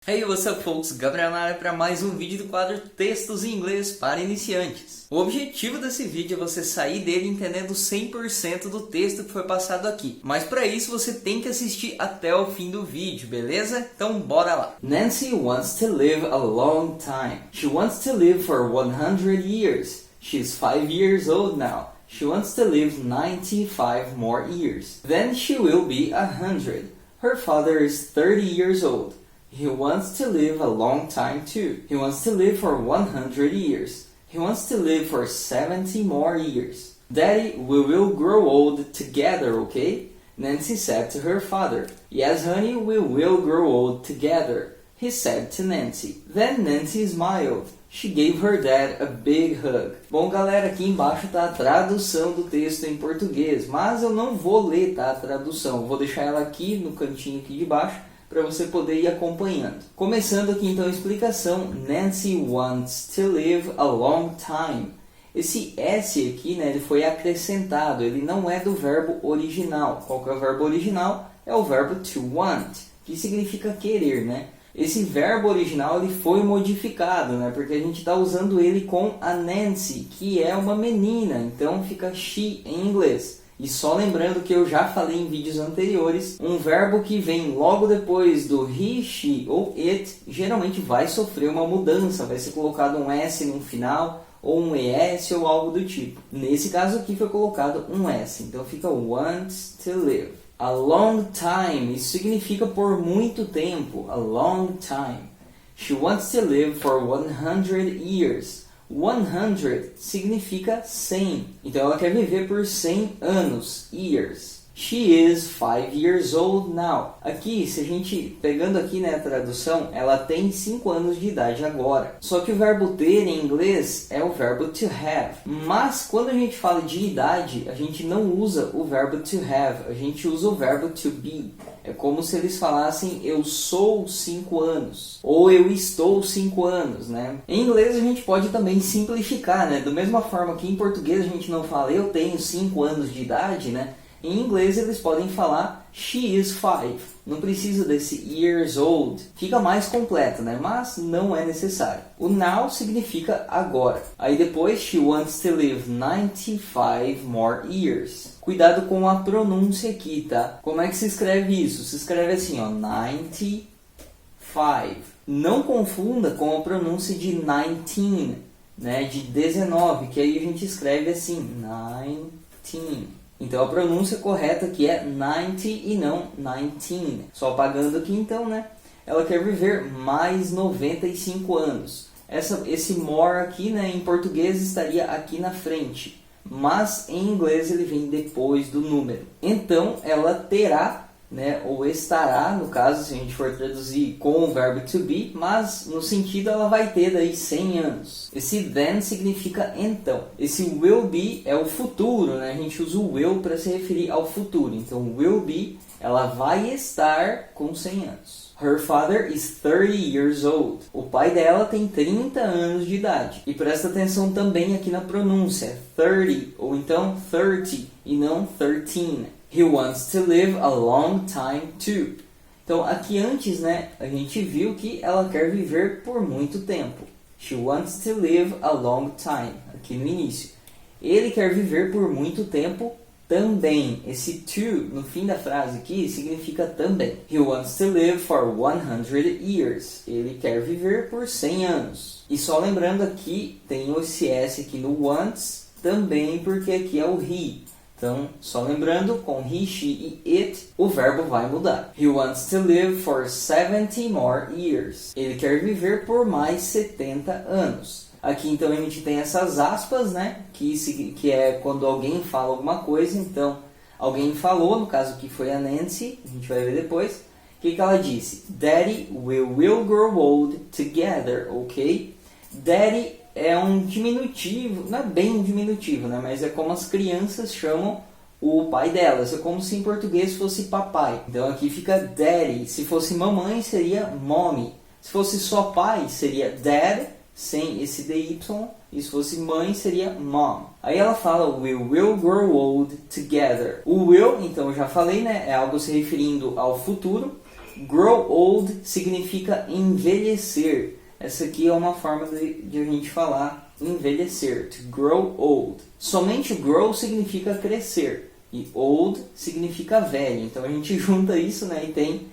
Hey, what's up folks? Gabriel na área para mais um vídeo do quadro Textos em Inglês para Iniciantes. O objetivo desse vídeo é você sair dele entendendo 100% do texto que foi passado aqui. Mas para isso você tem que assistir até o fim do vídeo, beleza? Então bora lá! Nancy wants to live a long time. She wants to live for 100 years. She's 5 years old now. She wants to live 95 more years. Then she will be 100. Her father is 30 years old. He wants to live a long time too. He wants to live for 100 years. He wants to live for 70 more years. Daddy, we will grow old together, okay? Nancy said to her father. Yes, honey, we will grow old together, he said to Nancy. Then Nancy smiled. She gave her dad a big hug. Bom, galera, aqui embaixo está a tradução do texto em português, mas eu não vou ler, tá, a tradução. Eu vou deixar ela aqui no cantinho aqui de baixo, para você poder ir acompanhando. Começando aqui então a explicação. Nancy wants to live a long time. Esse S aqui, né, ele foi acrescentado, ele não é do verbo original. Qual que é o verbo original? É o verbo to want, que significa querer, né? Esse verbo original ele foi modificado, né, porque a gente está usando ele com a Nancy, que é uma menina, então fica she em inglês. E só lembrando que eu já falei em vídeos anteriores, um verbo que vem logo depois do he, she ou it, geralmente vai sofrer uma mudança, vai ser colocado um S no final, ou um ES ou algo do tipo. Nesse caso aqui foi colocado um S, então fica wants to live. A long time, isso significa por muito tempo, a long time. She wants to live for 100 years. 100 significa 100. Então ela quer viver por 100 anos. Years. She is 5 years old now. Aqui, se a gente, pegando aqui, né, a tradução, ela tem 5 anos de idade agora. Só que o verbo ter em inglês é o verbo to have. Mas quando a gente fala de idade, a gente não usa o verbo to have. A gente usa o verbo to be. É como se eles falassem eu sou 5 anos. Ou eu estou 5 anos, né? Em inglês a gente pode também simplificar, né? Da mesma forma que em português a gente não fala eu tenho 5 anos de idade, né? Em inglês eles podem falar she is 5. Não precisa desse years old. Fica mais completo, né? Mas não é necessário. O now significa agora. Aí depois she wants to live 95 more years. Cuidado com a pronúncia aqui, tá? Como é que se escreve isso? Se escreve assim, ó, 95. Não confunda com a pronúncia de 19, né? De 19, que aí a gente escreve assim, 19. Então a pronúncia correta aqui é 90 e não 19. Só apagando aqui então, né? Ela quer viver mais 95 anos. Esse more aqui, né, em português estaria aqui na frente. Mas em inglês ele vem depois do número. Então ela terá, né, ou estará, no caso, se a gente for traduzir com o verbo to be, mas no sentido ela vai ter daí 100 anos. Esse then significa então. Esse will be é o futuro, né? A gente usa o will para se referir ao futuro. Então will be, ela vai estar com 100 anos. Her father is 30 years old. O pai dela tem 30 anos de idade. E presta atenção também aqui na pronúncia, 30 ou então 30 e não 13. He wants to live a long time too. Então aqui antes, né, a gente viu que ela quer viver por muito tempo. She wants to live a long time, aqui no início. Ele quer viver por muito tempo também. Esse to no fim da frase aqui significa também. He wants to live for 100 years. Ele quer viver por 100 anos. E só lembrando aqui, tem esse S aqui no wants também porque aqui é o he. Então, só lembrando, com he, she e it, o verbo vai mudar. He wants to live for 70 more years. Ele quer viver por mais 70 anos. Aqui, então, a gente tem essas aspas, né? Que é quando alguém fala alguma coisa. Então, alguém falou, no caso aqui foi a Nancy, a gente vai ver depois. O que ela disse? Daddy, we will grow old together, ok? Daddy é um diminutivo, não é bem um diminutivo, né? Mas é como as crianças chamam o pai delas. É como se em português fosse papai. Então aqui fica daddy. Se fosse mamãe seria mommy. Se fosse só pai seria dad, sem esse DY. E se fosse mãe seria mom. Aí ela fala we will grow old together. O will, então eu já falei, né? É algo se referindo ao futuro. Grow old significa envelhecer. Essa aqui é uma forma de a gente falar envelhecer. To grow old. Somente grow significa crescer. E old significa velho. Então a gente junta isso, né, e tem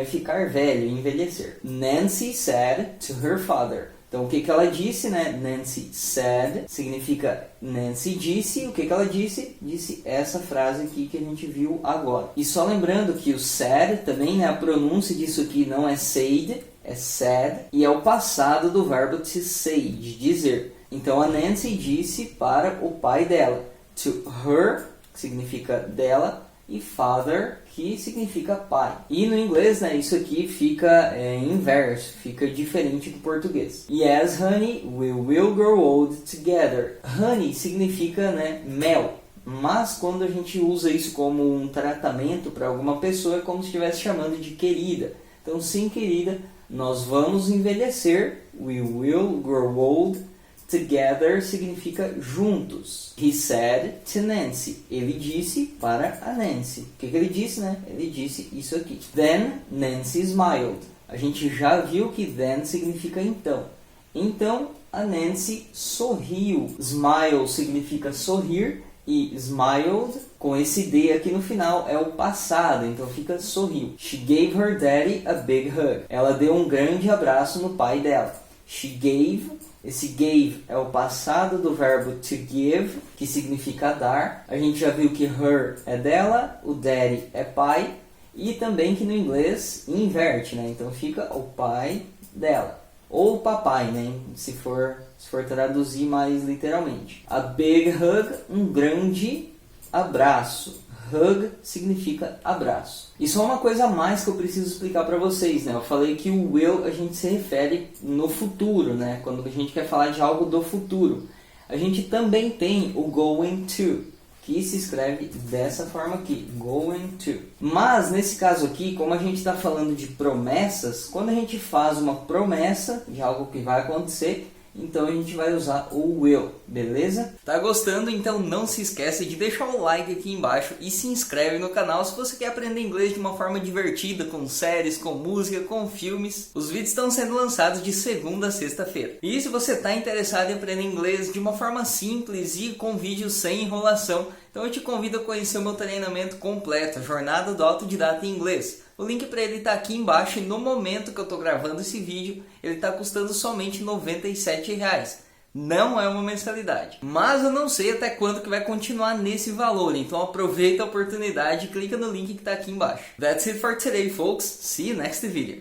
ficar velho, envelhecer. Nancy said to her father. Então o que ela disse, né? Nancy said significa Nancy disse. O que ela disse? Disse essa frase aqui que a gente viu agora. E só lembrando que o said também, né, a pronúncia disso aqui não é said, é said. E é o passado do verbo to say, de dizer. Então a Nancy disse para o pai dela. To her, que significa dela, e father, que significa pai. E no inglês, né, isso aqui fica inverso, fica diferente do português. Yes, honey, we will grow old together. Honey significa, né, mel. Mas quando a gente usa isso como um tratamento para alguma pessoa, é como se estivesse chamando de querida. Então, sim, querida, nós vamos envelhecer. We will grow old together significa juntos. He said to Nancy. Ele disse para a Nancy. O que ele disse, né? Ele disse isso aqui. Then Nancy smiled. A gente já viu que then significa então. Então a Nancy sorriu. Smile significa sorrir. E smiled, com esse D aqui no final, é o passado. Então fica sorriu. She gave her daddy a big hug. Ela deu um grande abraço no pai dela. She gave. Esse gave é o passado do verbo to give, que significa dar. A gente já viu que her é dela, o daddy é pai. E também que no inglês inverte, né? Então fica o pai dela. Ou o papai, né? Se for traduzir mais literalmente. A big hug, um grande abraço. Hug significa abraço. E só uma coisa a mais que eu preciso explicar para vocês, né? Eu falei que o will a gente se refere no futuro, né? Quando a gente quer falar de algo do futuro. A gente também tem o going to, que se escreve dessa forma aqui, going to. Mas nesse caso aqui, como a gente está falando de promessas, quando a gente faz uma promessa de algo que vai acontecer, então a gente vai usar o will, beleza? Tá gostando? Então não se esquece de deixar o like aqui embaixo e se inscreve no canal se você quer aprender inglês de uma forma divertida, com séries, com música, com filmes. Os vídeos estão sendo lançados de segunda a sexta-feira. E se você está interessado em aprender inglês de uma forma simples e com vídeos sem enrolação, então eu te convido a conhecer o meu treinamento completo, a Jornada do Autodidata em Inglês. O link para ele está aqui embaixo e no momento que eu estou gravando esse vídeo, ele está custando somente R$ 97,00. Não é uma mensalidade. Mas eu não sei até quando que vai continuar nesse valor, então aproveita a oportunidade e clica no link que está aqui embaixo. That's it for today, folks. See you next video.